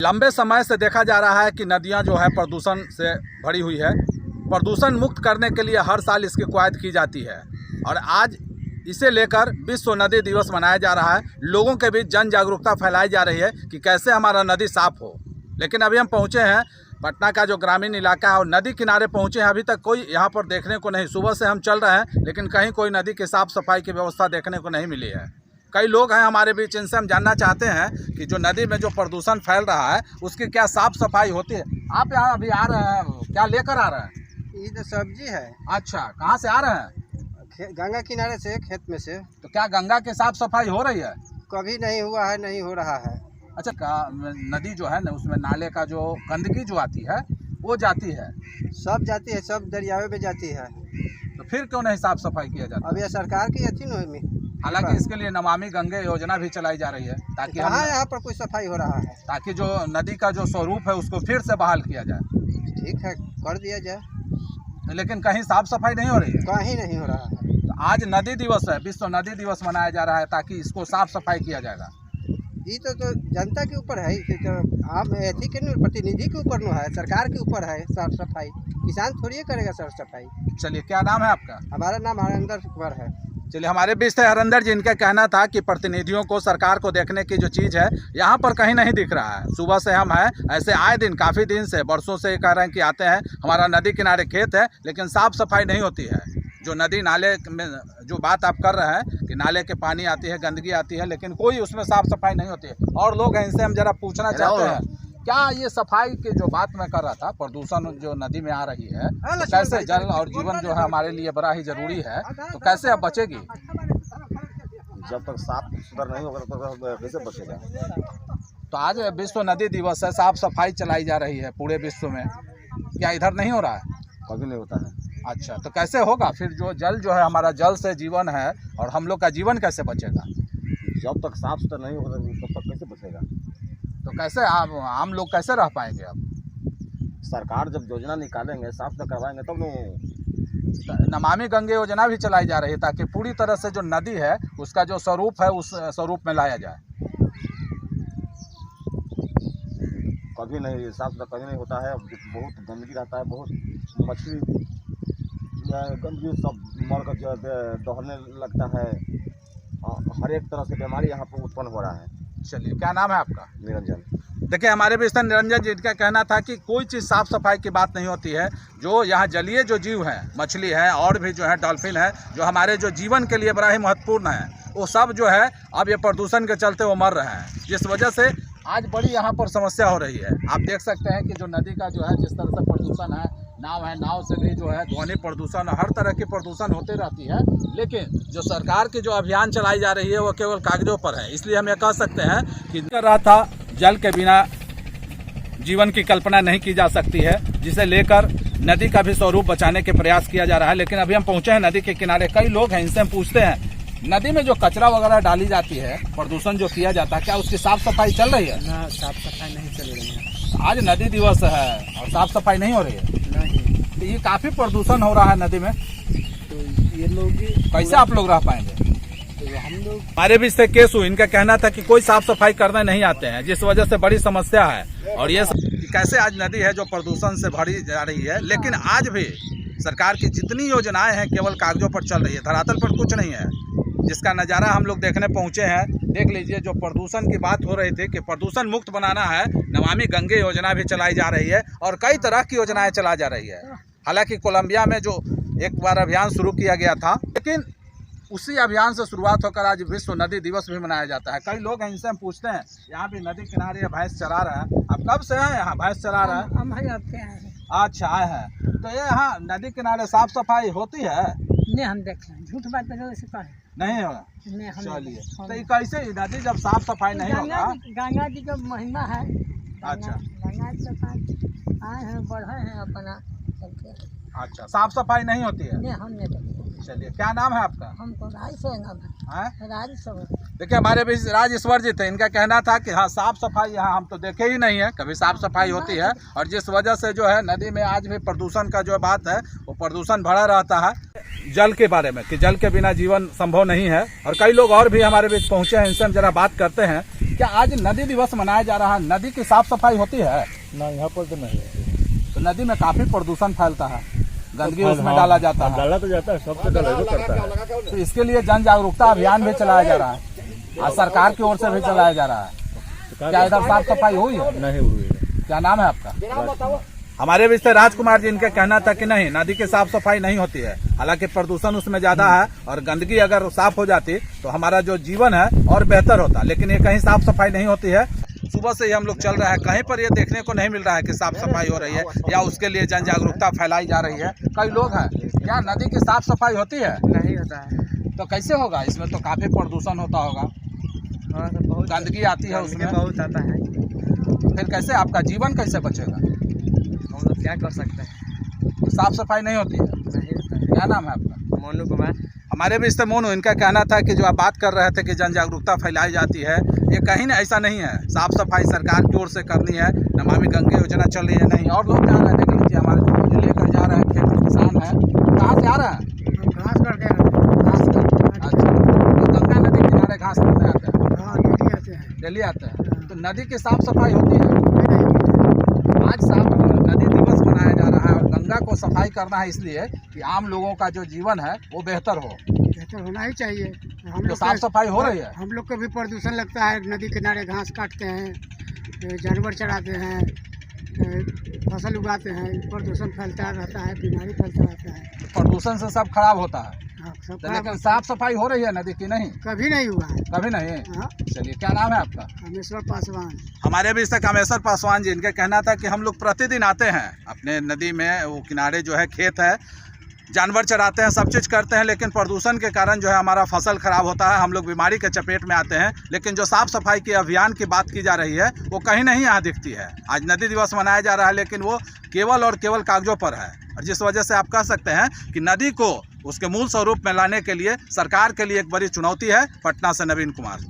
लंबे समय से देखा जा रहा है कि नदियां जो है प्रदूषण से भरी हुई है। प्रदूषण मुक्त करने के लिए हर साल इसकी कवायद की जाती है और आज इसे लेकर विश्व नदी दिवस मनाया जा रहा है। लोगों के बीच जन जागरूकता फैलाई जा रही है कि कैसे हमारा नदी साफ हो। लेकिन अभी हम पहुंचे हैं पटना का जो ग्रामीण इलाका है और नदी किनारे पहुंचे हैं। अभी तक कोई यहाँ पर देखने को नहीं, सुबह से हम चल रहे हैं लेकिन कहीं कोई नदी की साफ़ सफाई की व्यवस्था देखने को नहीं मिली है। कई लोग हैं हमारे बीच, इनसे हम जानना चाहते हैं कि जो नदी में जो प्रदूषण फैल रहा है उसकी क्या साफ़ सफाई होती है। आप यहाँ अभी आ रहे हैं, क्या लेकर आ रहे हैं? ये तो सब्जी है। अच्छा, कहाँ से आ रहे हैं? गंगा किनारे से, खेत में से। तो क्या गंगा की साफ़ सफाई हो रही है? कभी नहीं हुआ है, नहीं हो रहा है। अच्छा, नदी जो है ना उसमें नाले का जो गंदगी जो आती है वो जाती है? सब जाती है, सब दरियावे में जाती है। तो फिर क्यों नहीं साफ़ सफाई किया जाता? अब यह सरकार की अथी नहीं। हालांकि इसके लिए नमामि गंगे योजना भी चलाई जा रही है ताकि यहाँ पर कोई सफाई हो रहा है, ताकि जो नदी का जो स्वरूप है उसको फिर से बहाल किया जाए। ठीक है, कर दिया जाए, लेकिन कहीं साफ सफाई नहीं हो रही है। कहीं नहीं हो रहा है। तो आज नदी दिवस है, विश्व नदी दिवस मनाया जा रहा है ताकि इसको साफ सफाई किया जाएगा। ये तो जनता के ऊपर है, तो आम अथी के प्रतिनिधि के ऊपर न है, सरकार के ऊपर है साफ सफाई। किसान थोड़ी करेगा साफ सफाई। चलिए, क्या नाम है आपका? हमारा नाम हरेंद्र कुमार है। चलिए, हमारे बीच से हरेंद्र जी, इनका कहना था कि प्रतिनिधियों को, सरकार को देखने की जो चीज़ है यहाँ पर कहीं नहीं दिख रहा है। सुबह से हम हैं ऐसे आए दिन, काफ़ी दिन से, वर्षों से कह रहे हैं कि आते हैं, हमारा नदी किनारे खेत है लेकिन साफ़ सफाई नहीं होती है। जो नदी नाले में जो बात आप कर रहे हैं कि नाले के पानी आती है, गंदगी आती है, लेकिन कोई उसमें साफ़ सफाई नहीं होती है। और लोग हैं, इनसे हम जरा पूछना चाहते हैं, क्या ये सफाई की जो बात मैं कर रहा था, प्रदूषण जो नदी में आ रही है, तो कैसे जल और जीवन जो है हमारे लिए बड़ा ही ज़रूरी है, तो कैसे अब बचेगी? जब तक साफ सुथरा नहीं होगा तो कैसे बचेगा? तो आज विश्व नदी दिवस है, साफ सफाई चलाई जा रही है पूरे विश्व में, क्या इधर नहीं हो रहा है? कभी नहीं होता है। अच्छा, तो कैसे होगा फिर? जो जल जो है हमारा, जल से जीवन है और हम लोग का जीवन कैसे बचेगा? जब तक साफ सुथरा नहीं होगा तब तक कैसे बचेगा? तो कैसे आम लोग कैसे रह पाएंगे? अब सरकार जब योजना निकालेंगे, साफ सुथरा करवाएंगे तब न। नमामि गंगे योजना भी चलाई जा रही है ताकि पूरी तरह से जो नदी है उसका जो स्वरूप है उस स्वरूप में लाया जाए। कभी नहीं साफ सुथरा, कभी नहीं होता है। बहुत गंदगी रहता है, बहुत मछली गंदगी सब मर कर दौड़ने लगता है। हर एक तरह से बीमारी यहाँ पर उत्पन्न हो रहा है। चलिए, क्या नाम है आपका? निरंजन। देखिए, हमारे भी निरंजन जी, इनका कहना था कि कोई चीज़ साफ़ सफाई की बात नहीं होती है। जो यहाँ जलीय जो जीव हैं, मछली है और भी जो है डॉल्फिन है, जो हमारे जो जीवन के लिए बड़ा ही महत्वपूर्ण है, वो सब जो है अब ये प्रदूषण के चलते वो मर रहे हैं, जिस वजह से आज बड़ी यहाँ पर समस्या हो रही है। आप देख सकते हैं कि जो नदी का जो है जिस तरह से प्रदूषण है, नाव से भी जो है ध्वनि प्रदूषण, हर तरह की प्रदूषण होती रहती है। लेकिन जो सरकार की जो अभियान चलाई जा रही है वो केवल कागजों पर है। इसलिए हम ये कह सकते हैं कि कर रहा था, जल के बिना जीवन की कल्पना नहीं की जा सकती है, जिसे लेकर नदी का भी स्वरूप बचाने के प्रयास किया जा रहा है। लेकिन अभी हम पहुंचे हैं नदी के किनारे, कई लोग हैं, इनसे हम पूछते हैं, नदी में जो कचरा वगैरह डाली जाती है, प्रदूषण जो किया जाता है, क्या उसकी साफ सफाई चल रही है? ना, साफ सफाई नहीं चल रही है। आज नदी दिवस है और साफ सफाई नहीं हो रही है। नहीं, तो ये काफी प्रदूषण हो रहा है नदी में, तो ये लोग कैसे आप लोग रह पाएंगे? तो हम लोग, हमारे बीच से केसु, इनका कहना था कि कोई साफ सफाई करने नहीं आते हैं, जिस वजह से बड़ी समस्या है। और ये कैसे आज नदी है जो प्रदूषण से भरी जा रही है, लेकिन आज भी सरकार की जितनी योजनाएं हैं केवल कागजों पर चल रही है, धरातल पर कुछ नहीं है, जिसका नज़ारा हम लोग देखने पहुंचे हैं। देख लीजिए, जो प्रदूषण की बात हो रही थी कि प्रदूषण मुक्त बनाना है, नमामि गंगे योजना भी चलाई जा रही है और कई तरह की योजनाएं चलाई जा रही है। हालांकि कोलंबिया में जो एक बार अभियान शुरू किया गया था, लेकिन उसी अभियान से शुरुआत होकर आज विश्व नदी दिवस भी मनाया जाता है। कई लोग हैं, इनसे हम पूछते हैं, यहाँ भी नदी किनारे भैंस चरा रहे हैं। आप कब से हैं यहाँ भैंस चरा रहे हैं? हम हैं। अच्छा, आए हैं। तो ये यहाँ नदी किनारे साफ सफाई होती है? नहीं, हम देखे हैं, झूठ बात नहीं होगा। चलिए, तो ये कैसे नदी जब साफ सफाई नहीं होगा? गंगा जी का महिमा है। अच्छा, गंगा जी के आए हैं, बढ़े हैं अपना। अच्छा, साफ सफाई नहीं होती है? नहीं, हम नहीं देखे। चलिए, क्या नाम है आपका? हमको राज से नाम है, राज सब। देखिए, हमारे बीच राजेश्वर जी थे, इनका कहना था कि हाँ, साफ सफाई यहाँ हम तो देखे ही नहीं है, कभी साफ सफाई होती है, और जिस वजह से जो है नदी में आज भी प्रदूषण का जो बात है वो प्रदूषण बढ़ा रहता है। जल के बारे में कि जल के बिना जीवन संभव नहीं है, और कई लोग और भी हमारे बीच पहुंचे हैं, इनसे हम जरा बात करते हैं क्या आज नदी दिवस मनाया जा रहा है, नदी की साफ सफाई होती है? ना यहाँ पर तो नहीं है। तो नदी में काफी प्रदूषण फैलता है, गंदगी उसमें डाला जाता है। डाला तो जाता है, सबसे डाला करता है। तो इसके लिए जन जागरूकता अभियान भी चलाया जा रहा है, आज सरकार की ओर से भी चलाया जा रहा है। क्या इधर साफ सफाई हुई है? नहीं हुई है। क्या नाम है आपका? हमारे भी से राजकुमार जी, इनका कहना था कि नहीं, नदी की साफ सफाई नहीं होती है। हालांकि प्रदूषण उसमें ज्यादा है और गंदगी अगर साफ हो जाती तो हमारा जो जीवन है और बेहतर होता, लेकिन ये कहीं साफ सफाई नहीं होती है। सुबह से ही हम लोग चल रहे हैं, कहीं पर ये देखने को नहीं मिल रहा है कि साफ सफाई हो रही है या उसके लिए जन जागरूकता फैलाई जा रही है। कई लोग हैं, क्या नदी की साफ सफाई होती है? नहीं होता है। तो कैसे होगा? इसमें तो काफी प्रदूषण होता होगा, हाँ, तो बहुत गंदगी आती है उसमें, बहुत आता है। फिर कैसे आपका जीवन कैसे बचेगा? हम लोग क्या कर सकते हैं? साफ सफाई नहीं होती है। नहीं होता है। क्या नाम है आपका? मोनू कुमार। हमारे भी इससे मोनू, इनका कहना था कि जो आप बात कर रहे थे कि जन जागरूकता फैलाई जाती है, ये कहीं ना ऐसा नहीं है। साफ सफाई सरकार की ओर से करनी है, नमामि गंगे योजना चल रही है। नहीं, और लोग जा रहे हैं, देख लीजिए हमारे जो लेकर जा रहे हैं, खेत किसान है। कहाँ से आ रहे हैं? घास करते हैं। घास कर। अच्छा, तो गंगा नदी किनारे घास करने आते हैं? हाँ, डेली आते हैं। डेली आते हैं। तो नदी की साफ सफाई होती है? आज साफ नदी दिवस मनाया जा रहा है और गंगा को सफाई करना है, इसलिए कि आम लोगों का जो जीवन है वो बेहतर हो। बेहतर होना ही चाहिए। हम तो लोग साफ सफाई हो रही है? हम लोग को भी प्रदूषण लगता है। नदी किनारे घास काटते हैं, जानवर चराते हैं, फसल उगाते हैं, प्रदूषण फैलता रहता है, बीमारी फैलता रहता है। प्रदूषण से सब खराब होता है। हाँ, सब तो लेकिन साफ सफाई हो रही है नदी की? नहीं, कभी नहीं हुआ है। कभी नहीं। हाँ, चलिए, क्या नाम है आपका? रामेश्वर पासवान। हमारे भी इससे कामेश्वर पासवान जी, इनका कहना था कि हम लोग प्रतिदिन आते हैं अपने नदी में, वो किनारे जो है खेत है, जानवर चराते हैं, सब चीज़ करते हैं, लेकिन प्रदूषण के कारण जो है हमारा फसल खराब होता है, हम लोग बीमारी के चपेट में आते हैं। लेकिन जो साफ सफाई के अभियान की बात की जा रही है वो कहीं नहीं यहाँ दिखती है। आज नदी दिवस मनाया जा रहा है, लेकिन वो केवल और केवल कागजों पर है, और जिस वजह से आप कह सकते हैं कि नदी को उसके मूल स्वरूप में लाने के लिए सरकार के लिए एक बड़ी चुनौती है। पटना से नवीन कुमार।